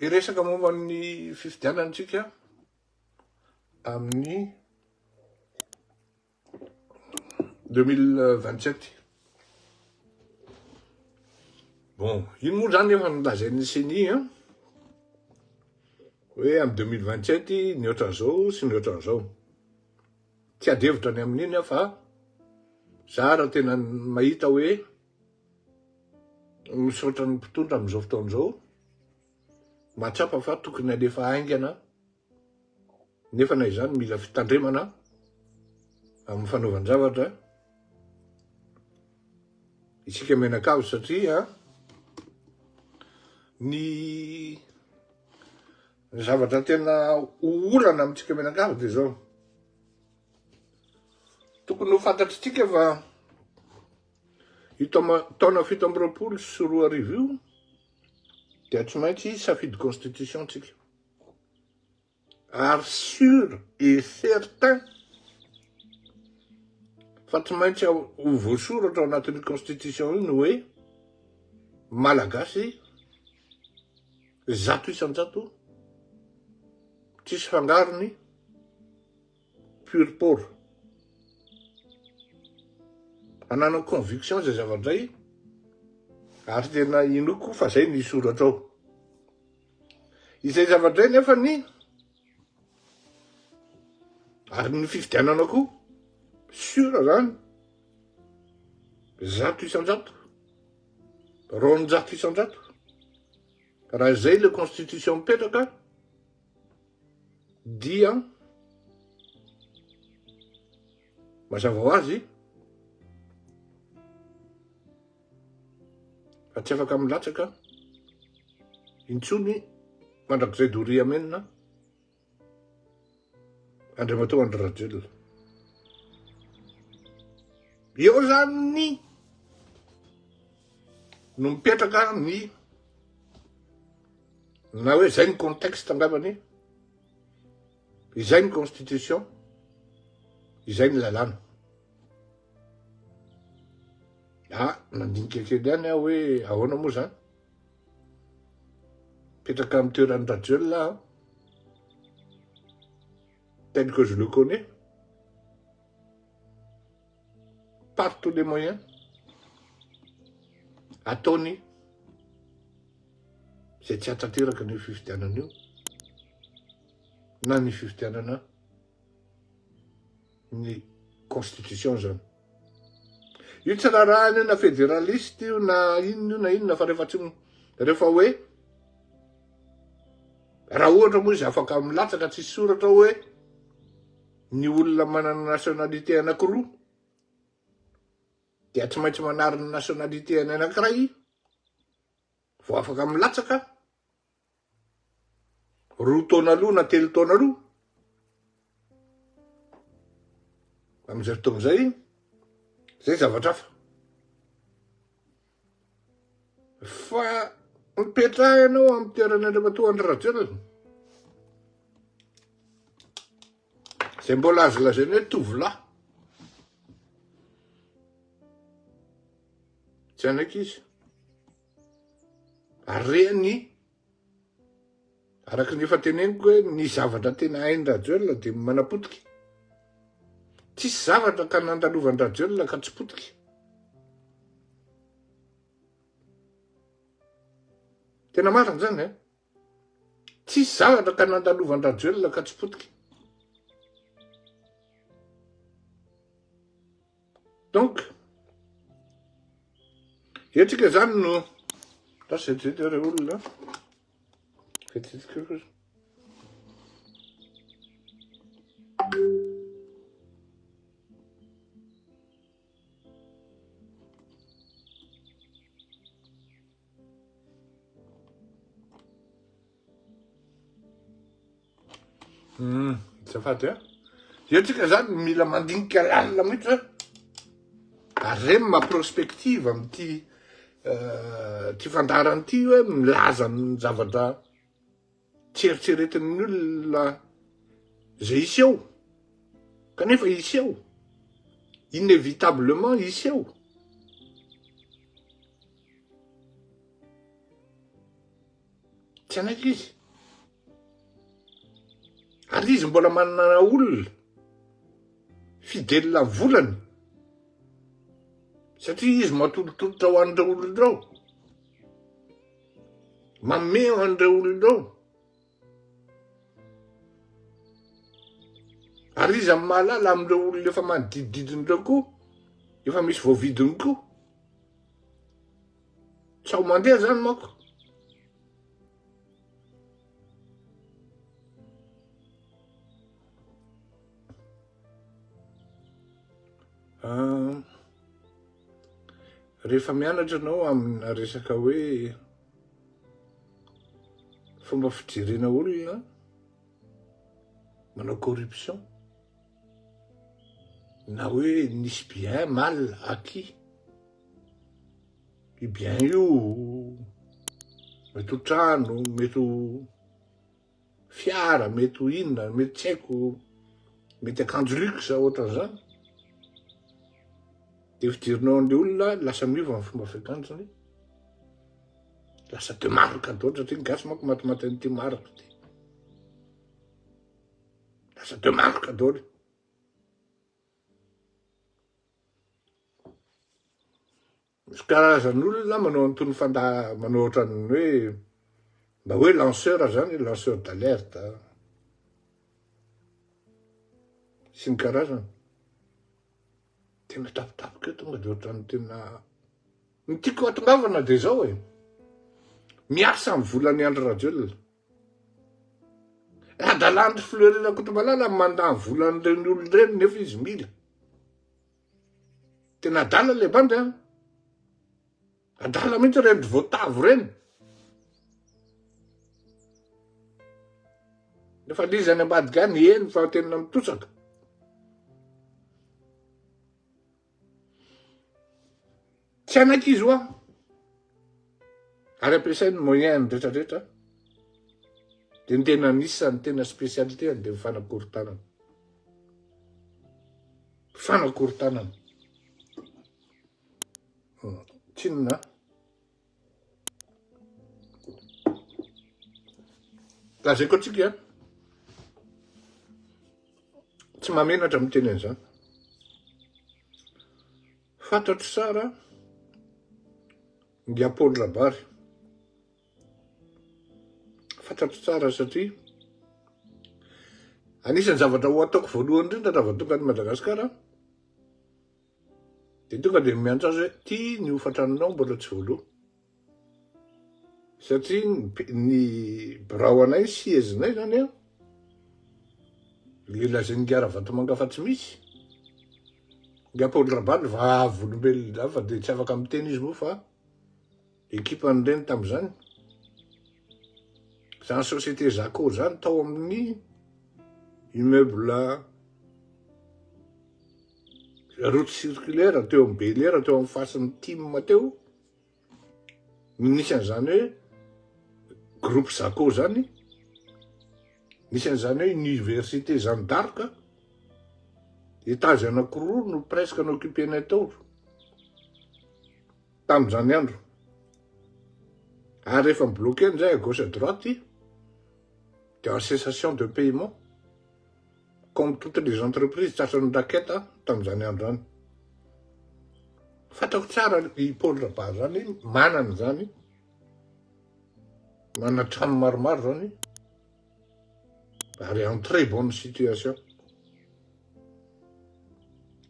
Iresaka momba ny fifidianantsika amin'ny 2027. Bon, ino moa zany efa nolazain'ny CENI hoe amin'ny 2027 ny ohatran'izao sy ny ohatran'izao. Tsy adevitra ny amin'iny fa za raha tena mahita hoe misaotra ny mpitondra amin'izao fotoan'izao, mahatsapa fa tokony alefa haingana, nefa na izany mila fitandremana amin'ny fanaovan-javatra isika menakavy satria ny zavatra tena olana amintsika menakavy dia zao. Tokony ho fantatritsika fa taona 17 sy 20 io dia tsy maintsy safidy constitution tsika. Ary sûr et certain fa tsy maintsy ho voasoratra ao anatin'ny constitution iny hoe malagasy 100% tsisy fangarony pur por. Anana conviction zay zavadray ary tena inoko fa zay ny soratra ao. Izay zavadray nefa ny ary ny fifidianana koa sûr zany 100%, ron 100%. Raha zay le constitution mipetraka dia mazava ho azy fa tsy afaka milatsaka intsony mandrakizay doria menina Andriamatoa Andry Rajoelina. Eo zany no mipetraka ny na hoe zay ny contexte angambany, izay ny constitution, izay ny lalàna. Nandinika kely ihany aho hoe ahoana moa zany petraka amin'ny toeran'ny Rajoelina tel que je le connais, par tous les moyens ataony zay tsy hatanteraka ny fifidianana io na ny fifidianana ny constitution zany. Io tsy raha na fédéraliste io na inona fa rehefa hoe raha ohatra moa izy afaka milatsaka tsisy soratra hoe ny olona manana nationalité anankiroa dia tsy maintsy manary ny nationalité anankiray vao afaka milatsaka 2 taona aloha na 3 taona aloha. Amin'izay fotoan'izay zay zavatra hafa. Fa mipetrahanao amin'ny toeran'ny Andriamatoa Andry Rajoelina zay mbola azo lazaina hoe tovolahy, tsy anaiky izy areny araka ny efa teneniko hoe ny zavatra tena hain'ny Rajoelina dia manapotika. Tsisy zavatra ka nandalovan'ny Rajoelina ka tsy potika. Tena marina zany tsisy zavatra ka nandalovan'ny Rajoelina ka tsy potika. Donc etsika zany no tasety re olona fetitika kosa. Zafady etsika zany mila mandinika lalina mihitsy ary ma prospective amin'ity ty fandarany ty hoe milaza ny zavatra tsy eritreretin'ny olona zay isy eo kanefa isy eo, inévitablement isy eo. Tsy anaiky izy. Ary izy mbola manana olona fidèle amin'ny volany. Satria izy matolotolotra ho an'ireo olona ireo. Manome ho an'ireo olona ireo. Ary izy amin'ny mahalala amin'ireo olona efa manodidididiny ireo koa, efa misy voavidiny koa. Tsy ho mandeha zany manko. Rehefa mianatra anao amina resaka hoe fomba fijerena olona, manao corruption, na hoe nisy bien mal acquis. I bien io mety ho trano, mety ho fiara, mety ho inona, mety tsy haiko, mety akanjo luxe ohatran'izany. De fiderinao an'ilay olona lasa miova amin'ny fomba fiakanjony. Lasa de marque daholo satria gasy manko matimaty an'ity marque ty. Lasa de marque daholo. Misy karazan'olona manao an'itony manao ohatran'ny hoe mba hoe lanceur zany, lanceur d'alerte. Sy ny karazany. Tena tapitapoka eo tonga de ohatran'ny tena ny tiako atongavana de zao e. Miasa amin'ny volan'ny Andry Rajoelina. Adalandry Fleury Rakotomalala mandany volan'ireny olona ireny nefa izy mila. Tena adala le bandy a. Adala mihitsy reny voatavo reny. Nefa lizany ambadiky any eny fa tena mitosaka. Tsy anaiky izy hoa. Ary ampiasainy moyen rehetrarehetra. De ny tena anisany tena spécialité de fanakorontanana. Fanakorontanana. Tsinona? Lazaiko antsika tsy mamenatra amin'ny teny an'izany. Fantatro tsara ngia Paul Rabary. Fantatro tsara satria anisan'ny zavatra ho ataoko voalohany indrindra raha tonga ny Madagasikara de tonga de miantso azy hoe ty ny hofantranonao mbola tsy voaloha. Satria ny birao anay siezinay zany a le lazainy Ngara Vatomanga fa tsy misy. Nga Paul Rabary vavolombelona fa de tsy afaka miteny izy moa fa ekipan'ireny tam'izany. Zany société Zaco zany tao amin'ny immeuble route circulaire teo amin'ny Bel-Air teo amin'ny fasin'ny Tim teo. Nisy an'izany hoe groupe Zaco zany. Nisy an'izany hoe université Jeanne d'Arc. Étage anankiroa no presque n'occupenay tao tamin'izany andro. Ary rehefa bloqué an'izay à gauche à droite de en cessation de paiement comme toutes les entreprises tratran'ny raquette tamin'izany andro zany. Fatako tsara i Paul Rabary zany manana zany. Manana trano maromaro zany. Ary en très bonne situation.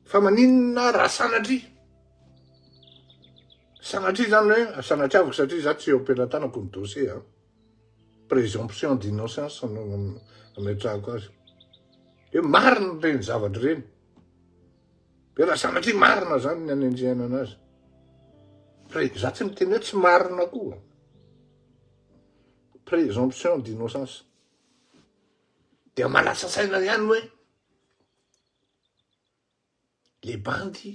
Fa maninona raha sanatria? Sanatria zany hoe sanatriavako satria za tsy eo am-pelantanako ny dossier. Présomption d'innocence ametrahako azy. Hoe marina reny zavatra reny. Hoe raha sanatria marina zany ny anenjehana anazy. Za tsy miteny hoe tsy marina koa. Présomption d'innocence. De malasa saina ihany hoe le bandy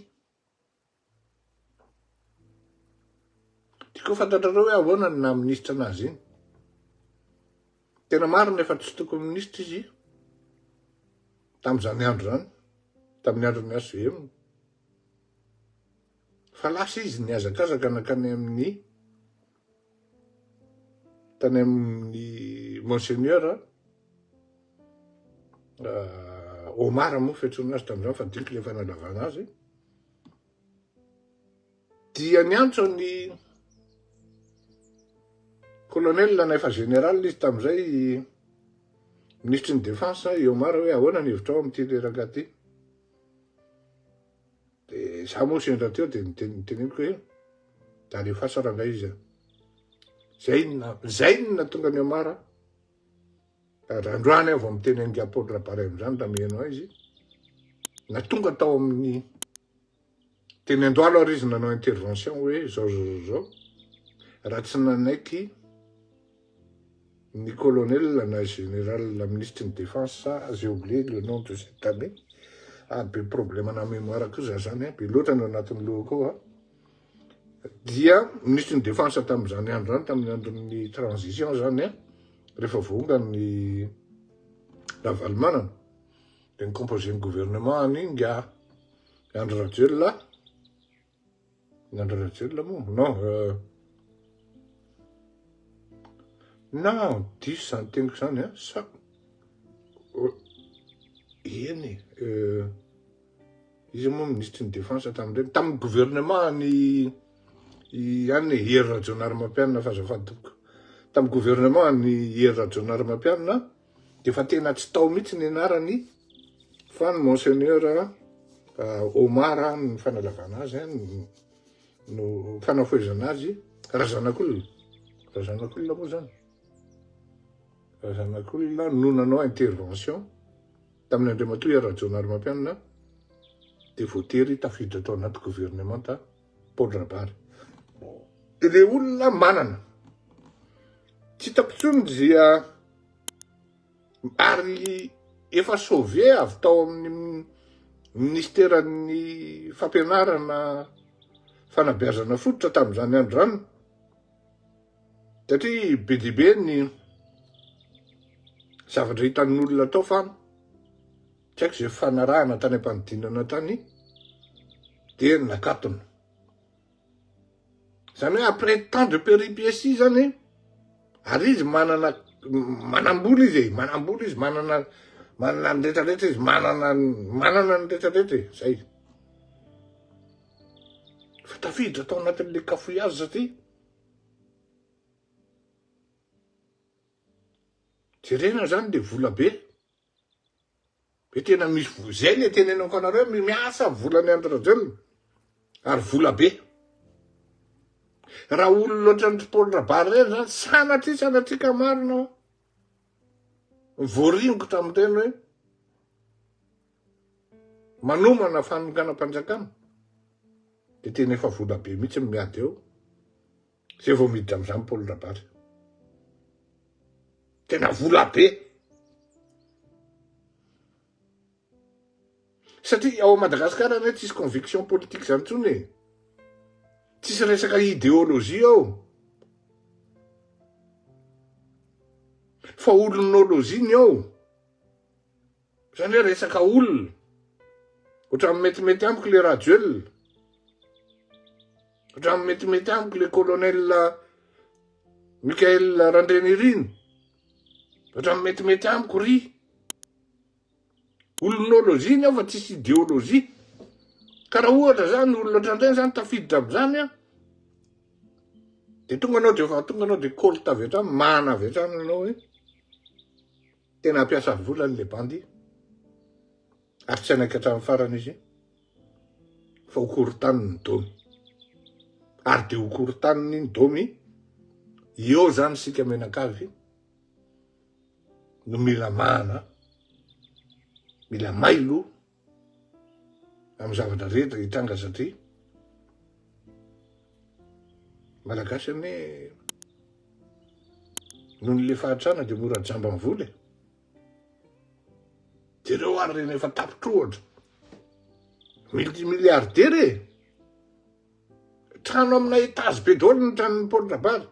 tiako fantatrareo hoe ahoana ny naministra anazy iny. Tena marina efa tsy tokony ministra izy tamin'izany andro zany, tamin'ny andro ny ACM. Fa lasa izy niazakazaka nakany amin'ny tany amin'ny monseigneur Omar moa fiantsoana azy tamin'izany fa diniko le fanalavana azy dia niantso ny colonel na efa général izy tamin'izay ministre ny défense i Omar hoe ahoana ny hevitra ao amin'ity leraka ty dia za moa sendra teo dia niteneniko hoe da rehefa sarangay izy zay na tonga ny Omar androany avy miteny angy Paul Rabary amin'izany tamianao izy na tonga tao amin'ny teny Andohalo ary izy nanao intervention hoe zao raha tsy nanaiky ny colonel na général la ministre de défense j'ai oublié le nom de cet ami be problème na mémoire koa zany be loatra no anatin'ny lohako ao dia ministre de défense tamin'izany andro zany tamin'ny andron'ny transition zany rehefa vonga ny Ravalomanana dia nicomposé ny gouvernement aninga Andry Rajoelina moa non diso zany teniko zany sa eny izy moa ministre ny défense tamin'ny gouvernement ny any Hery Rajaonarimampianina fazafady tompoko tamin'ny gouvernement ny Hery Rajaonarimampianina dia fa tena tsy tao mihitsy ny anarany fa ny monseigneur Omar ny fanalavana azy no fanafoezana azy razanak'olona moa zany razanak'olona no nanao intervention tamin'ny Andriamatoa Hery Rajaonarimampianina dia voatery tafiditra tao anaty gouvernement ta Paul Rabary dia le olona manana tsy tapitsony dia ary efa sauvé avy tao amin'ny ministeran'ny fampianarana fanabeazana fototra tamin'izany andro zany satria be dia be ny zavatra hitan'olona tao fa tsy haiko zay fanarahana tany am-panidinana tany dia nakatona zany hoe après tant de péripéties zany ary izy manambola izy manana ny rehetrarehetra izy manana ny rehetrarehetra zay fa tafiditra tao anatin'le cafouillage satria jerena zany de vola be tena misy zay le tenenako anareo miasa volany Andry Rajoelina ary vola be raha olona loatra ny Paul Rabary reny zany sanatrika marina voaringo tamin'ireny hoe manomana fanonganam-panjakana dia tena efa vola be mihitsy miady eo zay vao miditra amin'izany Paul Rabary tena vola be satria ao Madagasikara ne tsisy conviction politique zany tsony tsisy resaka idéologie ao fa olonologie ny ao zany hoe resaka olona ohatra metimety amiko le Rajoelina ohatra metimety amiko le colonel Mikael Randrenirina ohatra metimety amiko ry olonologie ny ao fa tsisy idéologie ka raha ohatra zany olona ohatran'ireny zany tafiditra amin'izany dia tonga anao dia kolta avy hatrany mana avy hatrany anao hoe tena ampiasa vola le bandy ary tsy anaiky hatramin'ny farany izy fa hokorontaniny ny domy ary dia hokorontaniny ny domy eo zany sika menakavy no mila mana mila mailo amin'ny zavatra rehetra hitranga satria malagasy ane noho ny le fahatrana dia mora jamba ny vola jereo ary reny efa tapitrohatra multimilliardaire trano amina etage be daholo ny tranon'ny Paul Rabary